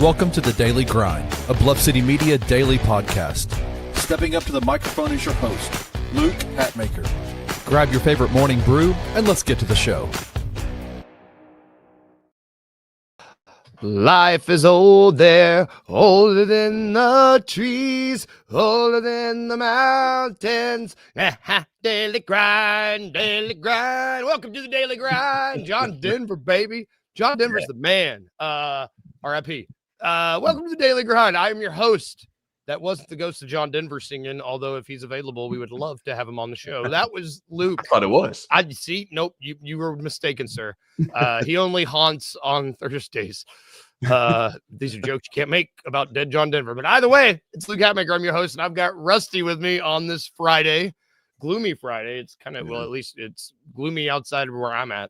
Welcome to The Daily Grind, a Bluff City Media daily podcast. Stepping up to the microphone is your host, Luke Hatmaker. Grab your favorite morning brew, and let's get to the show. Life is old there, older than the trees, older than the mountains. Daily grind, daily grind. Welcome to the Daily Grind. John Denver, baby. John Denver's the man. R.I.P. Welcome to the Daily Grind. I am your host. That wasn't the ghost of John Denver singing, although if he's available, we would love to have him on the show. That was Luke. I thought it was. I see. Nope, you were mistaken, sir. He only haunts on Thursdays. These are jokes you can't make about dead John Denver. But either way, it's Luke Hatmaker. I'm your host, and I've got Rusty with me on this Friday. Gloomy Friday. It's kind of, well, at least it's gloomy outside of where I'm at.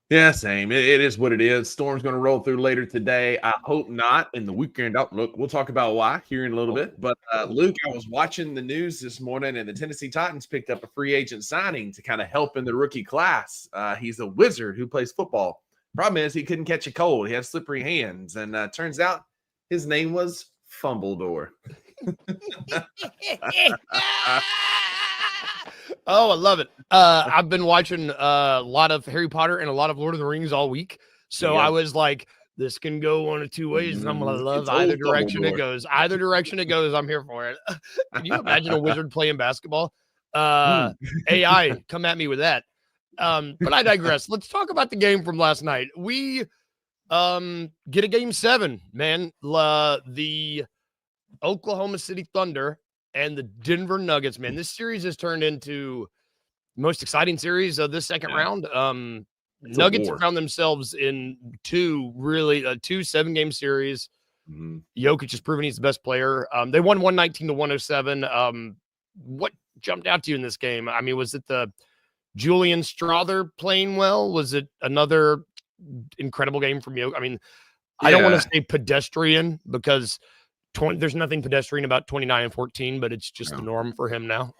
Yeah, same. It is what it is. Storm's going to roll through later today. I hope not. In the weekend outlook, we'll talk about why here in a little bit. But Luke, I was watching the news this morning, and the Tennessee Titans picked up a free agent signing to kind of help in the rookie class. He's a wizard who plays football. Problem is, he couldn't catch a cold. He had slippery hands, and turns out his name was Fumbledore. Oh, I love it. I've been watching a lot of Harry Potter and a lot of Lord of the Rings all week. So I was like, this can go one of two ways, and I'm going to love either direction it goes. Either direction it goes, I'm here for it. Can you imagine a wizard playing basketball? AI, come at me with that. But I digress. Let's talk about the game from last night. We get a game 7, man. The Oklahoma City Thunder and the Denver Nuggets, man. This series has turned into the most exciting series of this second round. Nuggets have found themselves in two 7-game series. Mm-hmm. Jokic has proven he's the best player. They won 119-107. What jumped out to you in this game? I mean, was it the Julian Strother playing well? Was it another incredible game from Jokic? I mean, I don't want to say pedestrian because there's nothing pedestrian about 29-14, but it's just the norm for him now.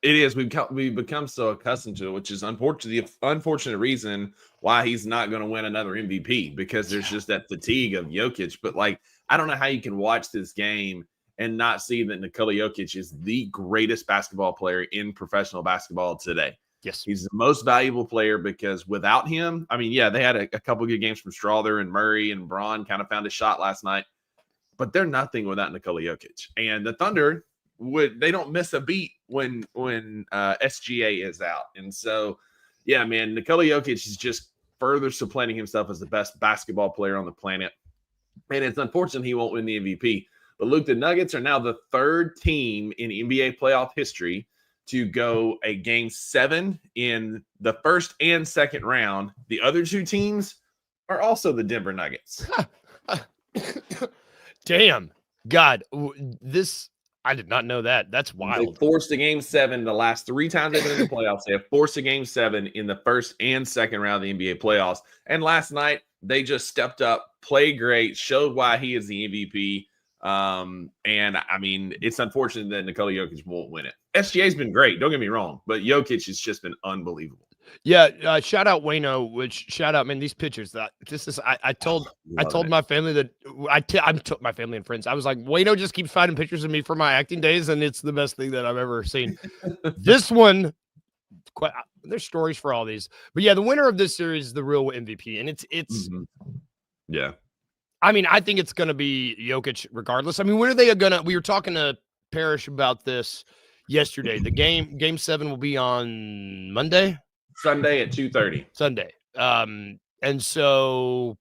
It is. We've become so accustomed to it, which is the unfortunate reason why he's not going to win another MVP, because there's just that fatigue of Jokic. But I don't know how you can watch this game and not see that Nikola Jokic is the greatest basketball player in professional basketball today. Yes. He's the most valuable player because without him, I mean, they had a couple good games from Strother and Murray, and Braun kind of found a shot last night. But they're nothing without Nikola Jokic. And the Thunder, they don't miss a beat when SGA is out. And so, man, Nikola Jokic is just further supplanting himself as the best basketball player on the planet. And it's unfortunate he won't win the MVP. But Luke, the Nuggets are now the third team in NBA playoff history to go a game 7 in the first and second round. The other two teams are also the Denver Nuggets. Damn. God, I did not know that. That's wild. They forced a game 7 the last 3 times they've been in the playoffs. They have forced a game 7 in the first and second round of the NBA playoffs. And last night, they just stepped up, played great, showed why he is the MVP. And I mean, it's unfortunate that Nikola Jokic won't win it. SGA's been great, don't get me wrong, but Jokic has just been unbelievable. Yeah, shout out Wayno, man, these pictures I told my family that I took my family and friends. I was like, Wayno just keeps finding pictures of me for my acting days, and it's the best thing that I've ever seen. This one, there's stories for all these, but the winner of this series is the real MVP, and it's yeah. I mean, I think it's going to be Jokic regardless. I mean, when are they going to – we were talking to Parrish about this yesterday. The game 7 will be on Monday? Sunday at 2:30. Sunday. And so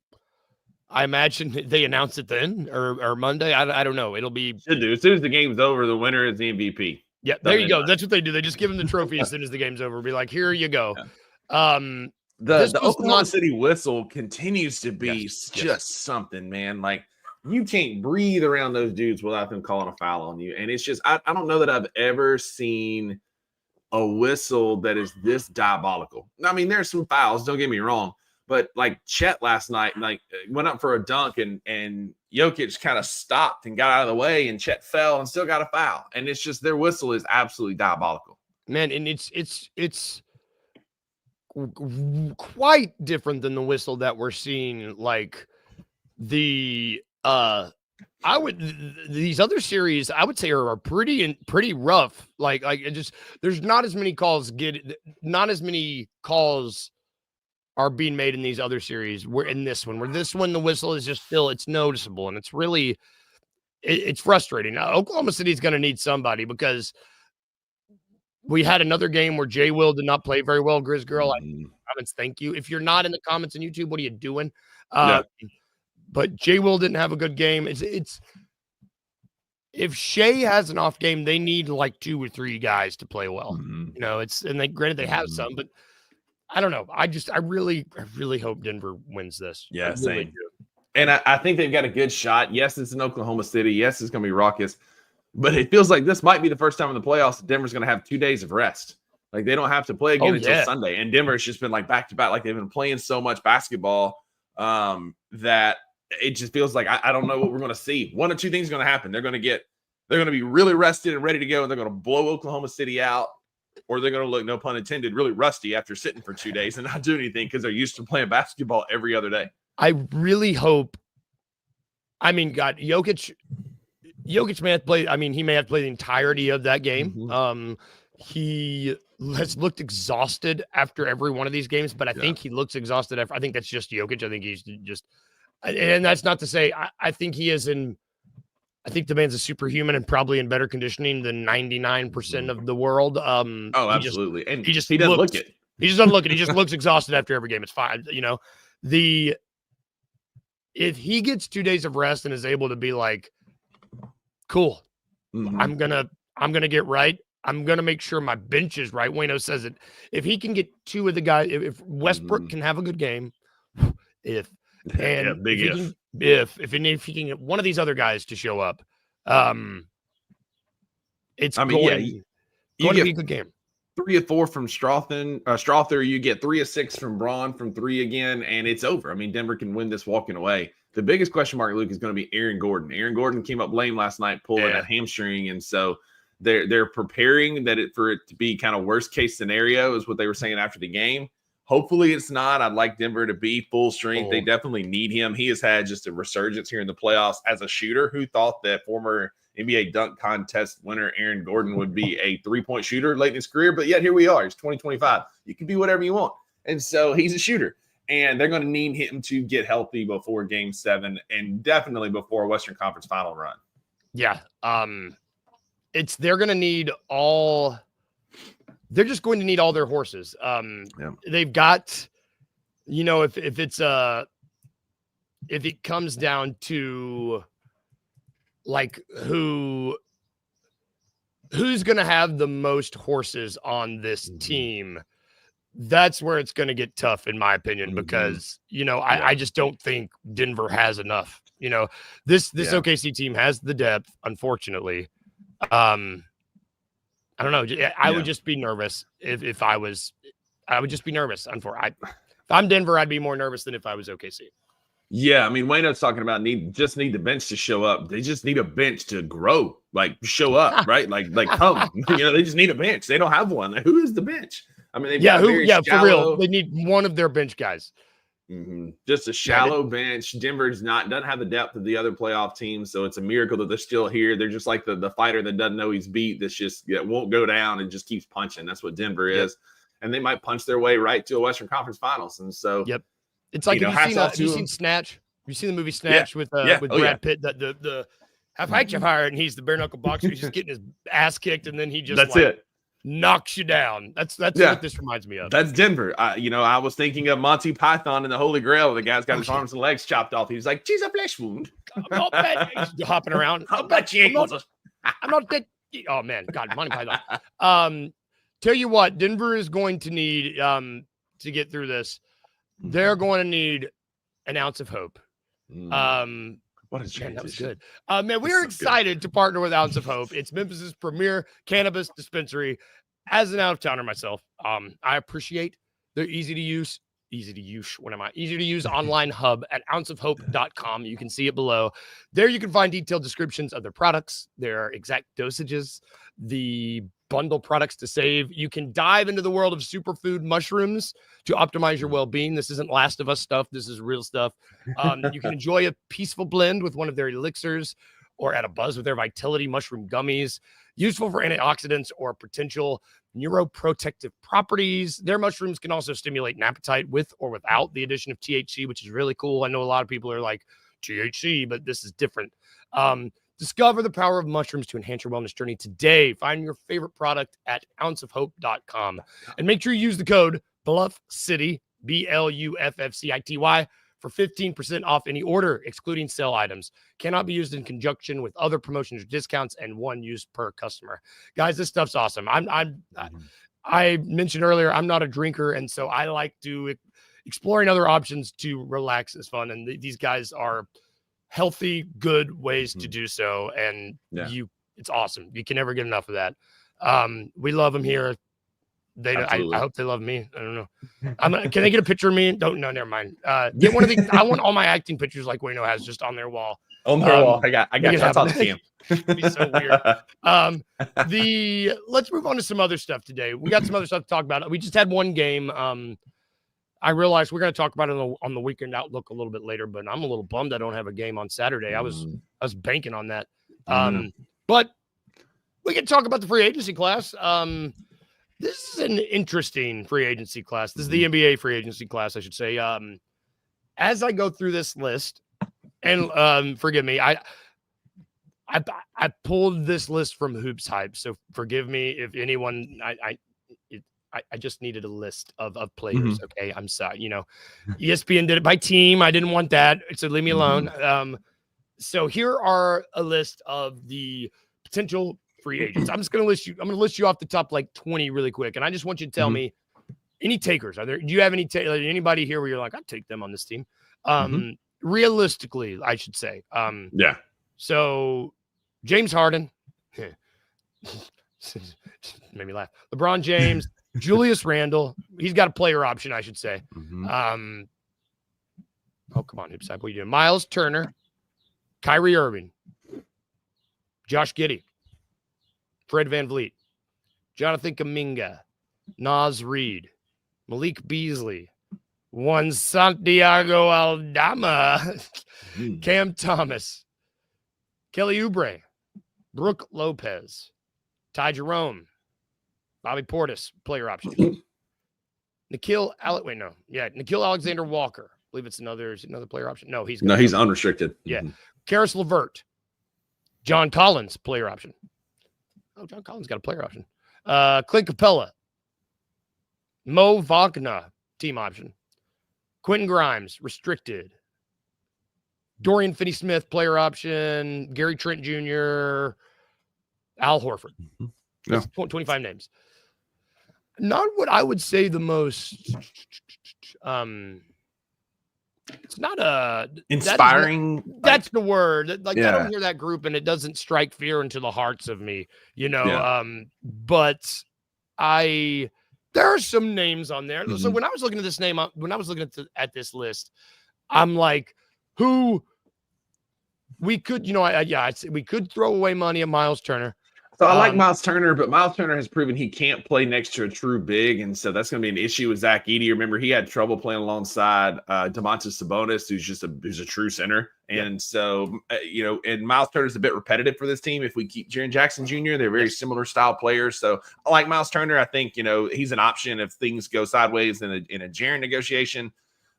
I imagine they announce it then or Monday. I don't know. It'll be – should do. As soon as the game's over, the winner is the MVP. Yeah, there you go. That's what they do. They just give him the trophy as soon as the game's over. Be like, here you go. Yeah. The Oklahoma City whistle continues to be just something, man. Like, you can't breathe around those dudes without them calling a foul on you. And it's just, I don't know that I've ever seen a whistle that is this diabolical. I mean, there's some fouls, don't get me wrong. But like Chet last night, went up for a dunk and Jokic kind of stopped and got out of the way, and Chet fell and still got a foul. And it's just, their whistle is absolutely diabolical. Man, and it's quite different than the whistle that we're seeing, like the I would these other series I would say are pretty rough. Like it just there's not as many calls are being made in these other series. We're in this one the whistle is just still it's noticeable and it's really it's frustrating. Now, Oklahoma City is going to need somebody because we had another game where Jay Will did not play very well. Grizz Girl, comments, thank you. If you're not in the comments on YouTube, what are you doing? But Jay Will didn't have a good game. It's if Shea has an off game, they need like 2 or 3 guys to play well. You know, granted they have some, but I don't know. I really hope Denver wins this. Yeah, same. And I think they've got a good shot. Yes, it's in Oklahoma City. Yes, it's going to be raucous. But it feels like this might be the first time in the playoffs that Denver's going to have 2 days of rest. Like they don't have to play again until Sunday. And Denver's just been like back to back. Like they've been playing so much basketball that it just feels like I don't know what we're going to see. One of 2 things are going to happen. They're going to be really rested and ready to go, and they're going to blow Oklahoma City out, or they're going to look, no pun intended, really rusty after sitting for 2 days and not doing anything because they're used to playing basketball every other day. I really hope. I mean, God, Jokic may have played. I mean, he may have played the entirety of that game. He has looked exhausted after every one of these games, but I think he looks exhausted. I think that's just Jokic. I think he's just, and that's not to say I think he is in. I think the man's a superhuman and probably in better conditioning than 99% of the world. Absolutely. He doesn't look it. He just doesn't look it. He just looks exhausted after every game. It's fine. You know, if he gets 2 days of rest and is able to be like, cool, I'm gonna get right. I'm gonna make sure my bench is right. Wayno says it. If he can get 2 of the guys, if Westbrook can have a good game, if he can get one of these other guys to show up, it's going to be a good game. 3 of 4 from Strother. You get 3 of 6 from Braun from 3 again, and it's over. I mean, Denver can win this walking away. The biggest question mark, Luke, is going to be Aaron Gordon. Aaron Gordon came up lame last night, pulling a hamstring, and so they're preparing for it to be kind of worst case scenario, is what they were saying after the game. Hopefully it's not. I'd like Denver to be full strength. They definitely need him. He has had just a resurgence here in the playoffs as a shooter. Who thought that former NBA dunk contest winner Aaron Gordon would be a 3-point shooter late in his career? But yet here we are. It's 2025. You can be whatever you want. And so he's a shooter. And they're going to need him to get healthy before Game 7 and definitely before a Western Conference final run. Yeah. They're going to need all – they're just going to need all their horses. They've got, you know, if it comes down to like who's going to have the most horses on this team, that's where it's going to get tough, in my opinion, because, you know, I just don't think Denver has enough. You know, this OKC team has the depth, unfortunately. I don't know. I would just be nervous if I was. I would just be nervous. If I'm Denver, I'd be more nervous than if I was OKC. Yeah, I mean, Wayno's talking about need the bench to show up. They just need a bench to grow, like show up, right? Like come. You know, they just need a bench. They don't have one. Like, who is the bench? I mean, for real. They need one of their bench guys. Just a shallow bench. Denver's doesn't have the depth of the other playoff teams, so it's a miracle that they're still here. They're just like the fighter that doesn't know he's beat. That won't go down and just keeps punching. That's what Denver is, and they might punch their way right to a Western Conference Finals. And so, it's like have you seen Snatch? Have you seen the movie Snatch with Brad Pitt? That the have hired, and he's the bare knuckle boxer. He's just getting his ass kicked, and then he just knocks you down. That's what this reminds me of. That's Denver. I was thinking of Monty Python and the Holy Grail. The guy's got his arms and legs chopped off. He's like, "She's a flesh wound." I'm not bad. He's hopping around. I'm not dead. Oh man, God, Monty Python. Tell you what, Denver is going to need to get through this. They're going to need an ounce of hope. What a change. That was good. Man, we are excited to partner with Ounce of Hope. It's Memphis's premier cannabis dispensary. As an out-of-towner myself, I appreciate they're easy to use. easy to use online hub at ounceofhope.com. You can see it below. There you can find detailed descriptions of their products, their exact dosages, the bundle products to save. You can dive into the world of superfood mushrooms to optimize your well-being. This isn't Last of Us stuff. This is real stuff. You can enjoy a peaceful blend with one of their elixirs or add a buzz with their Vitality mushroom gummies, useful for antioxidants or potential neuroprotective properties. Their mushrooms can also stimulate an appetite with or without the addition of THC, which is really cool. I know a lot of people are like, THC, but this is different. Discover the power of mushrooms to enhance your wellness journey today. Find your favorite product at ounceofhope.com. And make sure you use the code BluffCity, BLUFFCITY, for 15% off any order, excluding sale items. Cannot be used in conjunction with other promotions or discounts, and one use per customer. Guys, this stuff's awesome. I mentioned earlier, I'm not a drinker, and so I like to exploring other options to relax is fun. And these guys are healthy, good ways to do so. And it's awesome. You can never get enough of that. We love them here. I hope they love me. I don't know. Can they get a picture of me? No, never mind. Get one of the. I want all my acting pictures like Wayno has just on their wall. On their wall. I got. That's on the cam. It'd be so weird. Let's move on to some other stuff today. We got some other stuff to talk about. We just had one game. I realized we're going to talk about it on the weekend outlook a little bit later, but I'm a little bummed I don't have a game on Saturday. I was banking on that. But we can talk about the free agency class. This is an interesting free agency class. This is the NBA free agency class, I should say. As I go through this list, and forgive me, I pulled this list from Hoops Hype, so forgive me if anyone. I just needed a list of players. Okay, I'm sorry. ESPN did it by team. I didn't want that, so leave me alone. So here are a list of the potential free agents. I'm going to list you off the top like 20 really quick, and I just want you to tell me any takers. Do you have anybody here where you're like, I'd take them on this team? Realistically, I should say. So James Harden, made me laugh. LeBron James, Julius Randle. He's got a player option, I should say. Oh, come on, Hipside. What are you doing? Miles Turner, Kyrie Irving, Josh Giddey, Fred VanVleet, Jonathan Kuminga, Naz Reid, Malik Beasley, Juan Santiago Aldama, Cam Thomas, Kelly Oubre, Brooke Lopez, Ty Jerome, Bobby Portis, player option. Nikhil Alexander Walker. I believe it's another player option. No, he's unrestricted. Yeah. Karis LeVert, John Collins, player option. Oh, John Collins got a player option. Clint Capella, Mo Wagner, team option. Quentin Grimes, restricted. Dorian Finney-Smith, player option. Gary Trent Jr., Al Horford. 25 names. Not what I would say the most. It's not a inspiring. That's the word. I don't hear that group, and it doesn't strike fear into the hearts of me. But there are some names on there. So when I was looking at this name, when I was looking at this list, I'm like, who we could, we could throw away money at Miles Turner. So I like Miles Turner, but Miles Turner has proven he can't play next to a true big, and so that's going to be an issue with Zach Edey. Remember, he had trouble playing alongside Domantas Sabonis, who's a true center, and so and Miles Turner is a bit repetitive for this team. If we keep Jaren Jackson Jr., they're very similar style players. So I like Miles Turner. I think he's an option if things go sideways in a Jaren negotiation.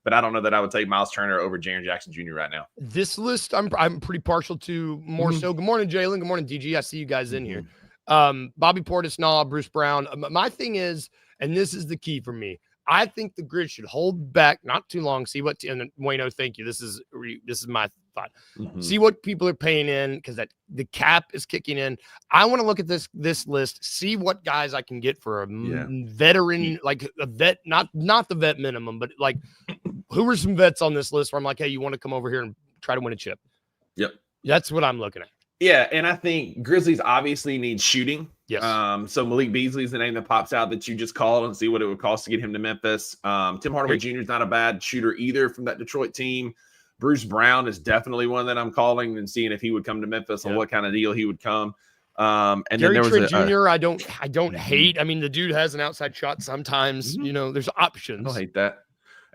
But I don't know that I would take Miles Turner over Jaren Jackson Jr. right now. This list, I'm pretty partial to more so. Good morning, Jalen. Good morning, DG. I see you guys in here. Bobby Portis, Bruce Brown. My thing is, and this is the key for me, I think the Grizz should hold back not too long. See what and Wayno, thank you. This is my thought. See what people are paying in because that the cap is kicking in. I want to look at this list, see what guys I can get for a veteran, like a vet, not the vet minimum, but like who are some vets on this list where I'm like, hey, you want to come over here and try to win a chip? Yep. That's what I'm looking at. Yeah, and I think Grizzlies obviously need shooting. Yes. So Malik Beasley is the name that pops out that you just called and see what it would cost to get him to Memphis. Tim Hardaway Jr. is not a bad shooter either from that Detroit team. Bruce Brown is definitely one that I'm calling and seeing if he would come to Memphis and what kind of deal he would come. And Gary then there was Trent Jr. I don't hate. I mean, the dude has an outside shot sometimes. You know, there's options. I don't hate that.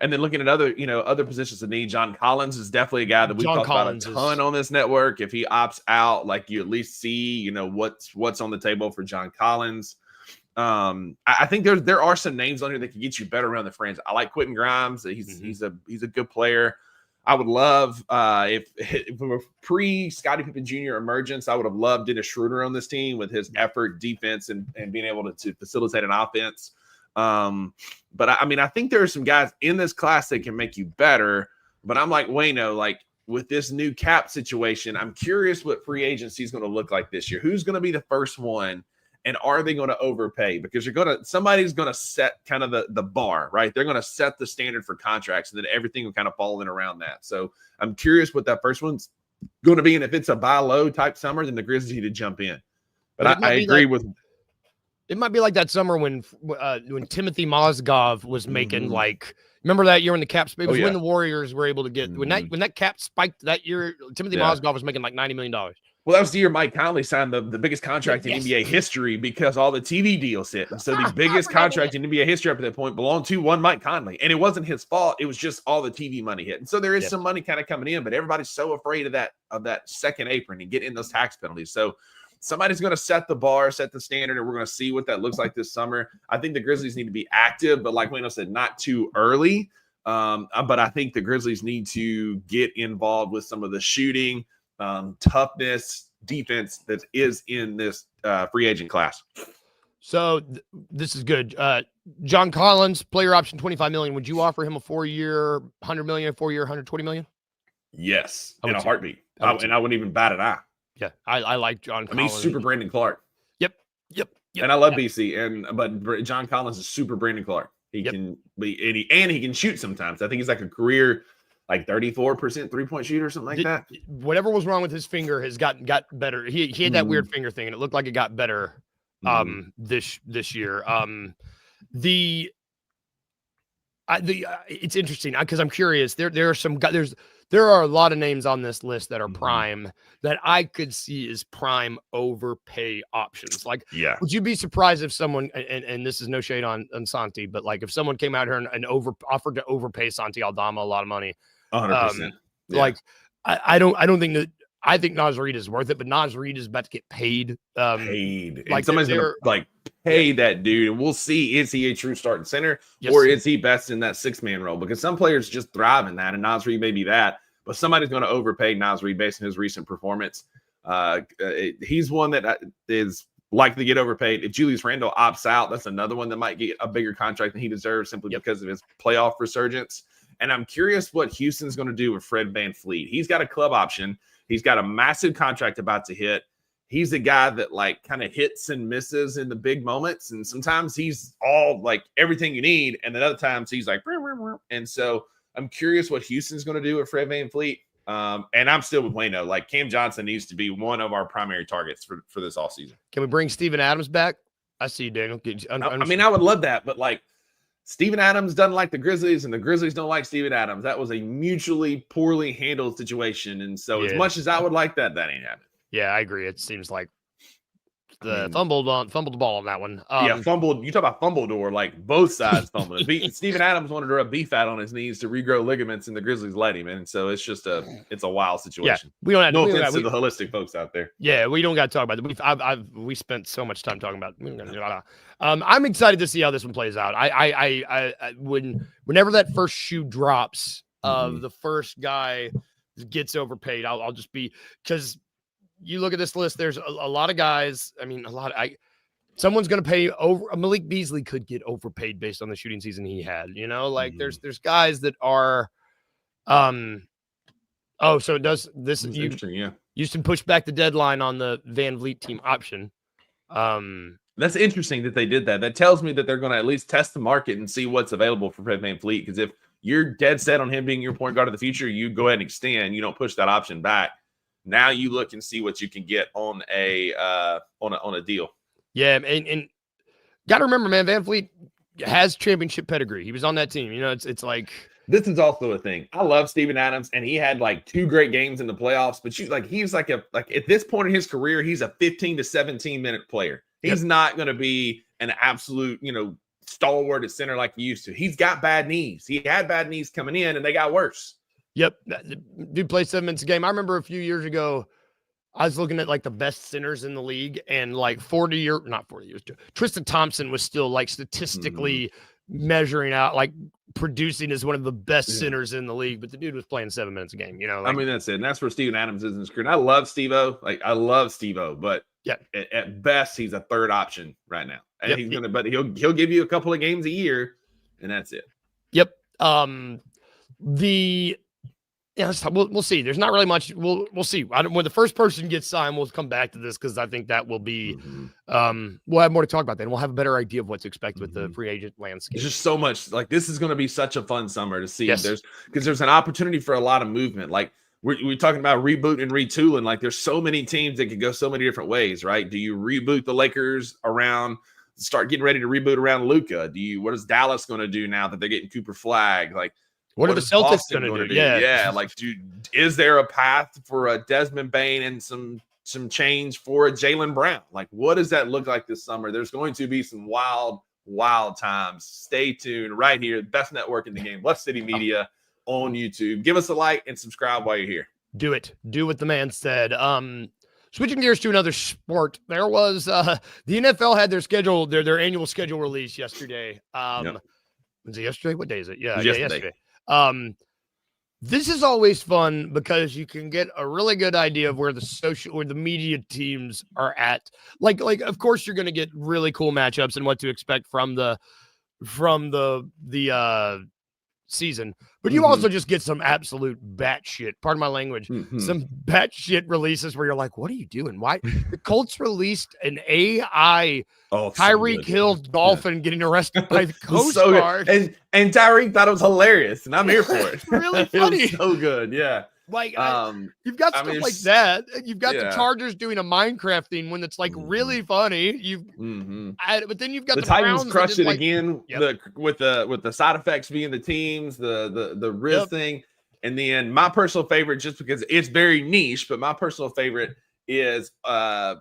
And then looking at other positions of need, John Collins is definitely a guy that we've talked about a ton on this network. If he opts out, like you at least see, you know, what's on the table for John Collins. I think there are some names on here that can get you better around the fringe. I like Quentin Grimes. He's a good player. I would love if we were pre-Scottie Pippen Jr. emergence, I would have loved Dennis Schroeder on this team with his effort, defense, and being able to facilitate an offense. But I mean, I think there are some guys in this class that can make you better. But I'm like Wayno, like with this new cap situation, I'm curious what free agency is going to look like this year. Who's going to be the first one? And are they going to overpay? Because somebody's going to set kind of the bar, right? They're going to set the standard for contracts, and then everything will kind of fall in around that. So I'm curious what that first one's going to be. And if it's a buy low type summer, then the Grizzlies need to jump in. But I agree with. It might be like that summer when Timothy Mozgov was making like. Remember that year when the cap? It was when the Warriors were able to get when that cap spiked that year. Timothy Mozgov was making like $90 million. Well, that was the year Mike Conley signed the biggest contract in NBA history because all the TV deals hit. And so the biggest contract in NBA history up to that point belonged to one Mike Conley. And it wasn't his fault. It was just all the TV money hit. And so there is some money kind of coming in, but everybody's so afraid of that second apron and getting those tax penalties. So somebody's going to set the bar, set the standard, and we're going to see what that looks like this summer. I think the Grizzlies need to be active, but like Wayno said, not too early. But I think the Grizzlies need to get involved with some of the shooting, toughness, defense that is in this free agent class. So this is good. John Collins, player option $25 million. Would you offer him a 4-year, $100 million, 4-year, $120 million? Yes, in a heartbeat. And I wouldn't even bat an eye. Yeah, I like John Collins. I mean, he's super Brandon Clark. Yep. And I love BC, but John Collins is super Brandon Clark. He can be and he can shoot sometimes. I think he's like a career like 34% 3-point shooter or something like that. Whatever was wrong with his finger has got better. He had that weird finger thing, and it looked like it got better this year. It's interesting because I'm curious. There are some guys. There are a lot of names on this list that are prime that I could see as prime overpay options. Like, would you be surprised if someone, and this is no shade on Santi, but like if someone came out here and offered to overpay Santi Aldama a lot of money? 100%. Like, I don't think that. I think Naz Reid is worth it, but Naz Reid is about to get paid. Like somebody's going to pay that dude, and we'll see, is he a true starting center or is he best in that 6-man role? Because some players just thrive in that, and Naz Reid may be that, but somebody's going to overpay Naz Reid based on his recent performance. He's one that is likely to get overpaid. If Julius Randle opts out, that's another one that might get a bigger contract than he deserves simply because of his playoff resurgence. And I'm curious what Houston's going to do with Fred VanVleet. He's got a club option. He's got a massive contract about to hit. He's a guy that like kind of hits and misses in the big moments. And sometimes he's all like everything you need. And then other times he's like, and so I'm curious what Houston's going to do with Fred VanVleet. And I'm still with Wayno. Like Cam Johnson needs to be one of our primary targets for this offseason. Can we bring Steven Adams back? I see you, Daniel. I mean, I would love that, but like Steven Adams doesn't like the Grizzlies, and the Grizzlies don't like Steven Adams. That was a mutually poorly handled situation. And so as much as I would like that ain't happening. Yeah, I agree. It seems like fumbled the ball on that one. Fumbled. You talk about Fumbledore, like both sides fumbled. Steven Adams wanted to rub beef out on his knees to regrow ligaments, and the Grizzlies let him. And so it's just a wild situation. Yeah, we don't have no offense to the holistic folks out there. Yeah, we don't got to talk about it. We spent so much time talking about it. I'm excited to see how this one plays out. Whenever that first shoe drops of the first guy gets overpaid, I'll just be, because you look at this list, there's a lot of guys. I mean, someone's going to pay over. Malik Beasley could get overpaid based on the shooting season he had, like there's guys that are, so it does this. Houston pushed back the deadline on the VanVleet team option. That's interesting that they did that. That tells me that they're going to at least test the market and see what's available for Fred VanVleet. Because if you're dead set on him being your point guard of the future, you go ahead and extend. You don't push that option back. Now you look and see what you can get on a deal. Yeah, and got to remember, man, Van Fleet has championship pedigree. He was on that team. You know, it's like this is also a thing. I love Steven Adams, and he had like 2 great games in the playoffs. But he's like at this point in his career, he's a 15 to 17 minute player. He's not going to be an absolute, stalwart at center like he used to. He's got bad knees. He had bad knees coming in, and they got worse. Yep, dude plays 7 minutes a game. I remember a few years ago, I was looking at like the best centers in the league, and like 40 years, Tristan Thompson was still like statistically measuring out, like producing as one of the best centers in the league, but the dude was playing 7 minutes a game, I mean, that's it. And that's where Steven Adams is in his career. And I love Steve-O. I love Steve-O, but at best, he's a third option right now. And he'll give you a couple of games a year, and that's it. Yep. We'll see. There's not really much. We'll see. When the first person gets signed, we'll come back to this because I think that will be. We'll have more to talk about then. We'll have a better idea of what to expect with the free agent landscape. There's just so much. Like, this is going to be such a fun summer to see. Because there's an opportunity for a lot of movement. Like we're talking about rebooting and retooling. Like, there's so many teams that could go so many different ways, right? Do you reboot the Lakers around? Start getting ready to reboot around Luka? What is Dallas going to do now that they're getting Cooper Flag? Like, what are the Celtics going to do? Yeah. Like, is there a path for a Desmond Bane and some change for a Jaylen Brown? Like, what does that look like this summer? There's going to be some wild times. Stay tuned right here. Best network in the game, Bluff City Media on YouTube. Give us a like and subscribe while you're here. Do it. Do what the man said. Switching gears to another sport, there was the NFL had their schedule, their annual schedule release yesterday. Was it yesterday? What day is it? Yeah, yesterday. This is always fun because you can get a really good idea of where the media teams are at. Like of course you're going to get really cool matchups and what to expect from the season, but you also just get some absolute batshit, pardon my language, some batshit releases where you're like, what are you doing? Why? The Colts released an AI Tyreek Hill dolphin getting arrested by the Coast Guard. And Tyreek thought it was hilarious, and I'm here for it. Really funny. It was so good, yeah. Like, you've got stuff like that. You've got the Chargers doing a Minecraft thing when it's like really funny. But then you've got the Titans Browns crushed it again with the side effects being the teams, the wrist thing, and then my personal favorite, just because it's very niche, but my personal favorite is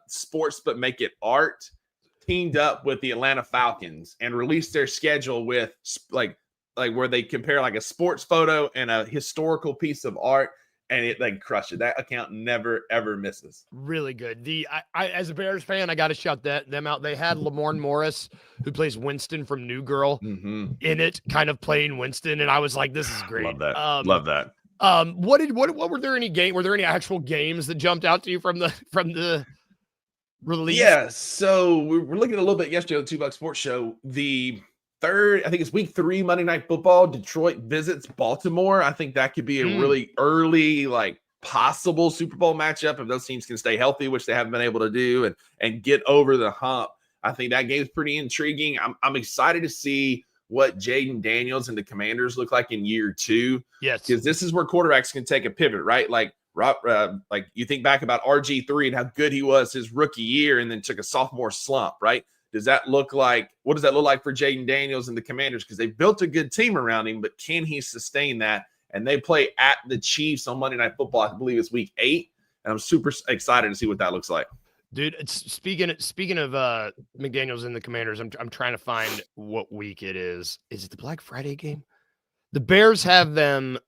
sports but make it art. Teamed up with the Atlanta Falcons and released their schedule with like where they compare like a sports photo and a historical piece of art. And it like crushed it. That account never ever misses. Really good. I as a Bears fan, I got to shout them out. They had Lamorne Morris, who plays Winston from New Girl, in it, kind of playing Winston, and I was like, "This is great." Love that. Love that. What were there any Were there any actual games that jumped out to you from the release? Yeah. So we're looking a little bit yesterday on the $2 Sports Show. The third, I think it's week 3, Monday Night Football. Detroit visits Baltimore. I think that could be a really early, like, possible Super Bowl matchup if those teams can stay healthy, which they haven't been able to do, and get over the hump. I think that game's pretty intriguing. I'm excited to see what Jaden Daniels and the Commanders look like in year 2. Yes, because this is where quarterbacks can take a pivot, right? Like you think back about RG3 and how good he was his rookie year, and then took a sophomore slump, right? What does that look like for Jaden Daniels and the Commanders? Because they built a good team around him, but can he sustain that? And they play at the Chiefs on Monday Night Football. I believe it's week 8, and I'm super excited to see what that looks like. Dude, speaking of McDaniels and the Commanders, I'm trying to find what week it is. Is it the Black Friday game? The Bears have them.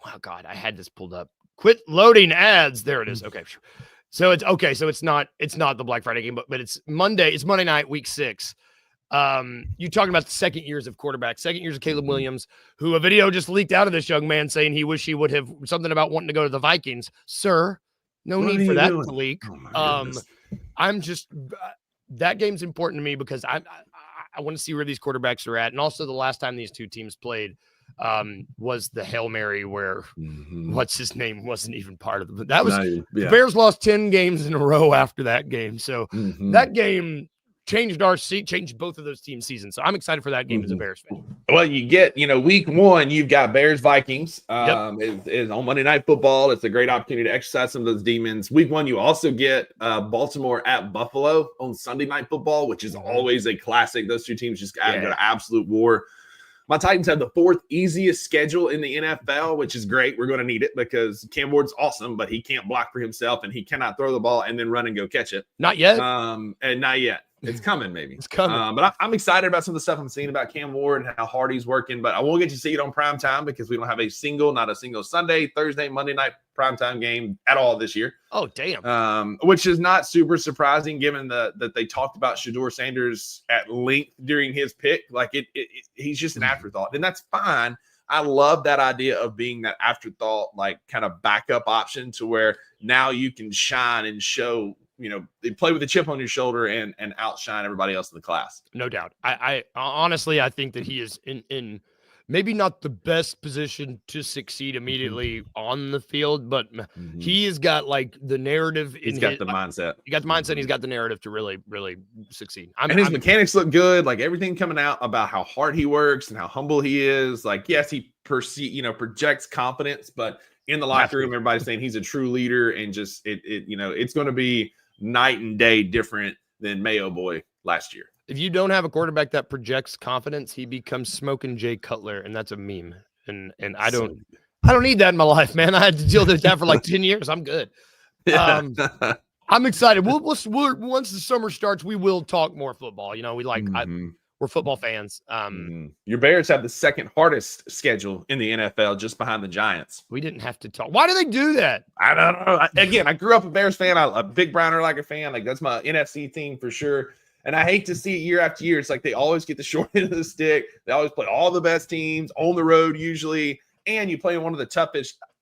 Oh God, I had this pulled up. Quit loading ads. There it is. Okay, sure. So it's okay. So it's not the Black Friday game, but it's Monday. It's Monday night, week 6. You talking about the second years of Caleb Williams, who a video just leaked out of this young man saying he wish he would have something about wanting to go to the Vikings. Sir, no need for that to leak. I'm just that game's important to me because I want to see where these quarterbacks are at, and also the last time these two teams played was the Hail Mary where what's his name wasn't even part of it. That was the Bears lost 10 games in a row after that game. So that game changed changed both of those teams' seasons. So I'm excited for that game as a Bears fan. Well, you get, week 1, you've got Bears Vikings. Is on Monday Night Football. It's a great opportunity to exercise some of those demons. Week 1, you also get Baltimore at Buffalo on Sunday Night Football, which is always a classic. Those two teams just go to absolute war. My Titans have the 4th easiest schedule in the NFL, which is great. We're going to need it because Cam Ward's awesome, but he can't block for himself and he cannot throw the ball and then run and go catch it. Not yet. And not yet. It's coming, maybe. It's coming. But I'm excited about some of the stuff I'm seeing about Cam Ward and how hard he's working. But I won't get to see it on prime time because we don't have not a single Sunday, Thursday, Monday night primetime game at all this year. Oh, damn. Which is not super surprising given that they talked about Shedeur Sanders at length during his pick. Like he's just an afterthought. And that's fine. I love that idea of being that afterthought, like kind of backup option to where now you can shine and show, they play with a chip on your shoulder and outshine everybody else in the class. No doubt. I honestly, I think that he is in maybe not the best position to succeed immediately on the field, but he has got like the narrative. He's got the mindset. He got the mindset. He's got the narrative to really, really succeed. And his mechanics look good. Like everything coming out about how hard he works and how humble he is. Like, yes, he projects confidence, but in the locker room, everybody's saying he's a true leader and just it's going to be night and day different than Mayo Boy last year. If you don't have a quarterback that projects confidence, he becomes Smoking Jay Cutler, and that's a meme. And I don't need that in my life, man. I had to deal with that for like 10 years. I'm good. I'm excited. We'll once the summer starts, we will talk more football. We like we're football fans. Your Bears have the 2nd hardest schedule in the NFL, just behind the Giants. We didn't have to talk. Why do they do that? I don't know. Again, I grew up a Bears fan. I'm a big Brian Urlacher fan. Like that's my NFC team for sure. And I hate to see it year after year. It's like they always get the short end of the stick. They always play all the best teams on the road usually, and you play in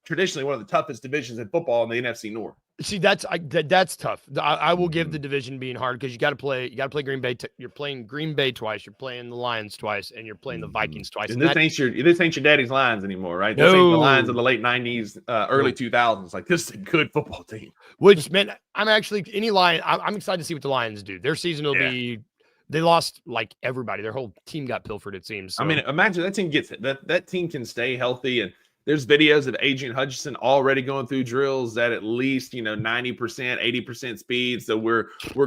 traditionally one of the toughest divisions in football in the NFC North. See, that's tough. I will give the division being hard because you got to play Green Bay. You're playing Green Bay twice. You're playing the Lions twice, and you're playing the Vikings twice. And this ain't your daddy's Lions anymore, right? This ain't the Lions of the late 90s, early 2000s. Like this is a good football team. Which man, I'm actually I'm excited to see what the Lions do. Their season will be. They lost like everybody. Their whole team got pilfered. It seems. So. I mean, imagine that team that team can stay healthy and. There's videos of Adrian Hutchinson already going through drills at least 90%, 80% speed. So we're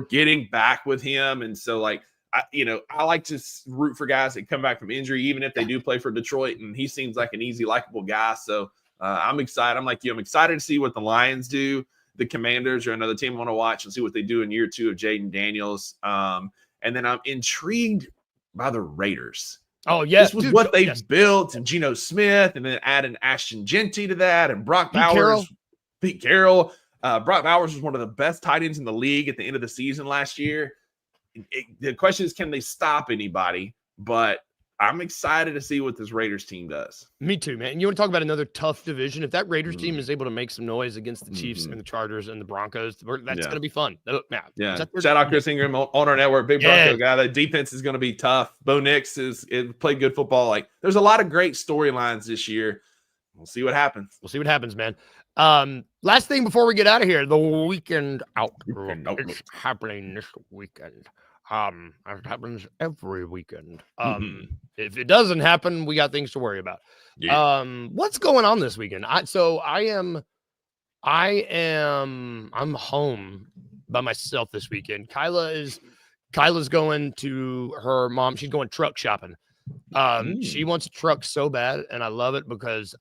getting back with him, and so like I like to root for guys that come back from injury, even if they do play for Detroit. And he seems like an easy, likable guy. So I'm excited. I'm like you. I'm excited to see what the Lions do. The Commanders are another team I want to watch and see what they do in year 2 of Jaden Daniels. And then I'm intrigued by the Raiders. Oh, yes. This was what they built, and Geno Smith, and then adding Ashton Genty to that, and Brock Bowers, Pete Carroll. Brock Bowers was one of the best tight ends in the league at the end of the season last year. The question is, can they stop anybody? But I'm excited to see what this Raiders team does. Me too, man. You want to talk about another tough division? If that Raiders team is able to make some noise against the Chiefs and the Chargers and the Broncos, that's going to be fun. Yeah. Shout out Chris Ingram on our network, big Bronco guy. The defense is going to be tough. Bo Nix is played good football. Like there's a lot of great storylines this year. We'll see what happens. Man. Last thing before we get out of here, the weekend outlook. It's happening this weekend. It happens every weekend. If it doesn't happen, we got things to worry about. Yeah. What's going on this weekend? I'm home by myself this weekend. Kyla's going to her mom. She's going truck shopping. She wants a truck so bad, and I love it because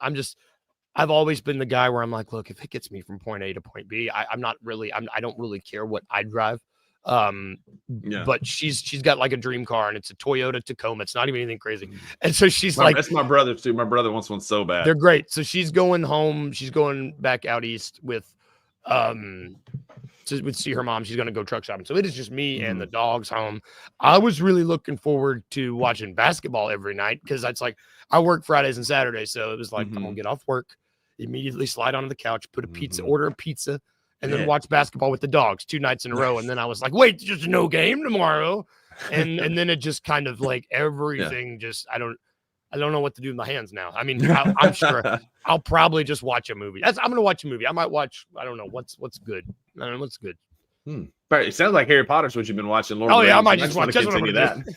I've always been the guy where I'm like, look, if it gets me from point A to point B, I don't really care what I drive. But she's got like a dream car, and it's a Toyota Tacoma. It's not even anything crazy. And so that's my brother too. My brother wants one so bad. They're great. So she's going home. She's going back out east with to see her mom. She's going to go truck shopping. So it is just me and the dogs home. I was really looking forward to watching basketball every night because it's like I work Fridays and Saturdays. So it was like, I'm going to get off work, immediately slide onto the couch, order a pizza, and then watch basketball with the dogs 2 nights in a row. And then I was like, wait, there's no game tomorrow. And then it just kind of like everything just, I don't know what to do with my hands now. I mean, I'm sure I'll probably just watch a movie. I'm going to watch a movie. I might watch, I don't know what's good. I don't know what's good. But it sounds like Harry Potter's what you've been watching. Lord of the I Rings, might and just wanna watch. That's what I'm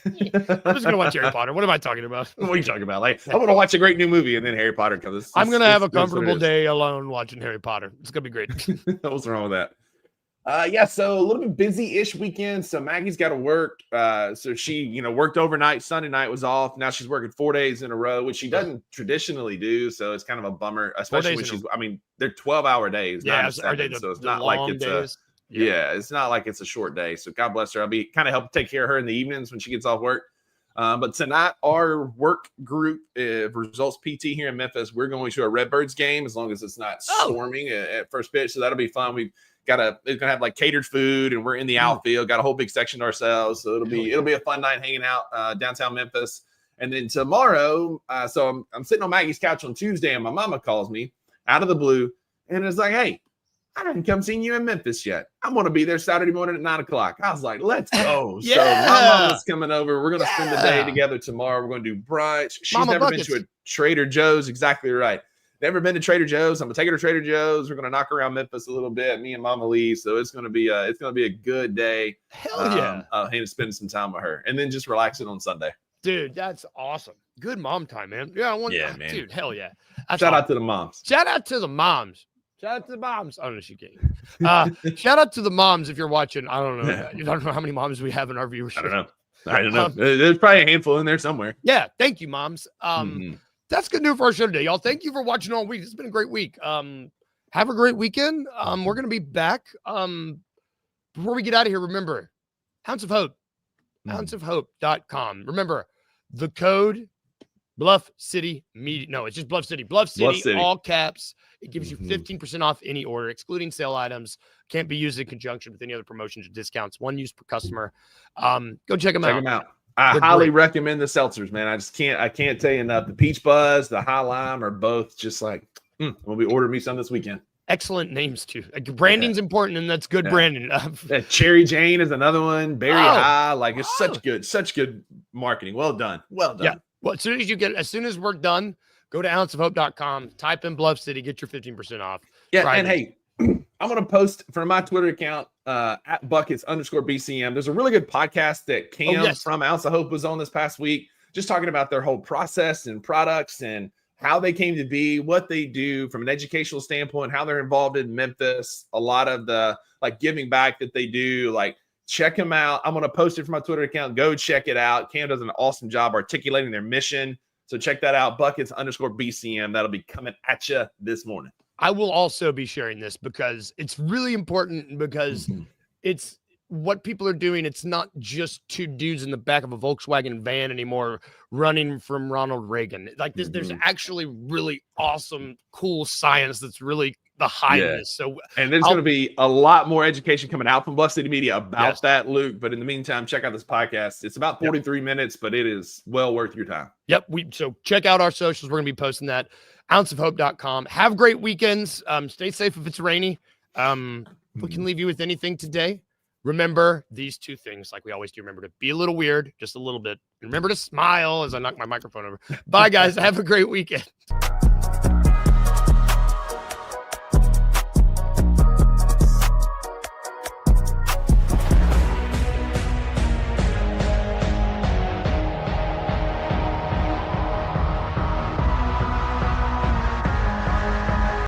continue gonna do. I'm just gonna watch Harry Potter. What am I talking about? What are you talking about? Like, I'm going to watch a great new movie, and then Harry Potter comes. I'm gonna have a comfortable day alone watching Harry Potter. It's gonna be great. What's wrong with that? Yeah, so a little bit busy-ish weekend. So Maggie's got to work. So she, worked overnight. Sunday night was off. Now she's working 4 days in a row, which she doesn't traditionally do. So it's kind of a bummer, especially when they're 12-hour days. Yeah, are they so it's not like it's days? It's not like it's a short day. So God bless her. I'll be kind of helping take care of her in the evenings when she gets off work. But tonight, our work group results PT here in Memphis. We're going to a Redbirds game as long as it's not storming at first pitch. So that'll be fun. It's gonna have like catered food, and we're in the outfield. Got a whole big section to ourselves, so it'll be a fun night hanging out downtown Memphis. And then tomorrow, so I'm sitting on Maggie's couch on Tuesday, and my mama calls me out of the blue, and it's like, "Hey, I haven't come seen you in Memphis yet. I'm gonna be there Saturday morning at 9:00." I was like, "Let's go!" So my mama's coming over. We're gonna spend the day together tomorrow. We're gonna do brunch. She's never been to a Trader Joe's. Exactly right. Never been to Trader Joe's. I'm gonna take her to Trader Joe's. We're gonna knock around Memphis a little bit. Me and Mama Lee. So it's gonna be a good day. Hell yeah! And spend some time with her, and then just relaxing on Sunday. Dude, that's awesome. Good mom time, man. Yeah, man. Dude, hell yeah! Shout out to the moms. Shout out to the moms. Shout out to the moms. I don't know if she can. Shout out to the moms if you're watching. I don't know. You don't know how many moms we have in our viewership. I don't know. There's probably a handful in there somewhere. Yeah. Thank you, moms. That's going to do it for our show today, y'all. Thank you for watching all week. It's been a great week. Have a great weekend. We're going to be back. Before we get out of here, remember, Hounds of Hope, houndsofhope.com. Remember, the code Bluff City Media. No, it's just Bluff City. Bluff City, all caps. It gives you 15% off any order, excluding sale items. Can't be used in conjunction with any other promotions or discounts. One use per customer. Go check them out. I highly recommend the seltzers, man. I can't tell you enough. The Peach Buzz, the High Lime are both just like, we'll be ordering me some this weekend. Excellent names too. Branding's important, and that's good branding. Cherry Jane is another one. Berry High, like it's such good marketing. Well done. Yeah. Well, as soon as we're done, go to ounceofhope.com, type in Bluff City, get your 15% off. Yeah, Friday. And hey, I'm going to post from my Twitter account at buckets_BCM. There's a really good podcast that Cam from Ounce of Hope was on this past week, just talking about their whole process and products and how they came to be, what they do from an educational standpoint, how they're involved in Memphis, a lot of the giving back that they do. Check them out. I'm going to post it from my Twitter account. Go check it out. Cam does an awesome job articulating their mission. So check that out. Buckets_BCM. That'll be coming at you this morning. I will also be sharing this because it's really important because it's what people are doing. It's not just two dudes in the back of a Volkswagen van anymore running from Ronald Reagan. There's actually really awesome, cool science that's really behind this. So, and there's going to be a lot more education coming out from Bluff City Media about that, Luke. But in the meantime, check out this podcast. It's about 43 minutes, but it is well worth your time. Yep. So check out our socials. We're going to be posting that. ounceofhope.com. Have great weekends. Stay safe if it's rainy. If we can leave you with anything today, remember these two things like we always do. Remember to be a little weird, just a little bit. Remember to smile as I knock my microphone over. Bye, guys. Have a great weekend.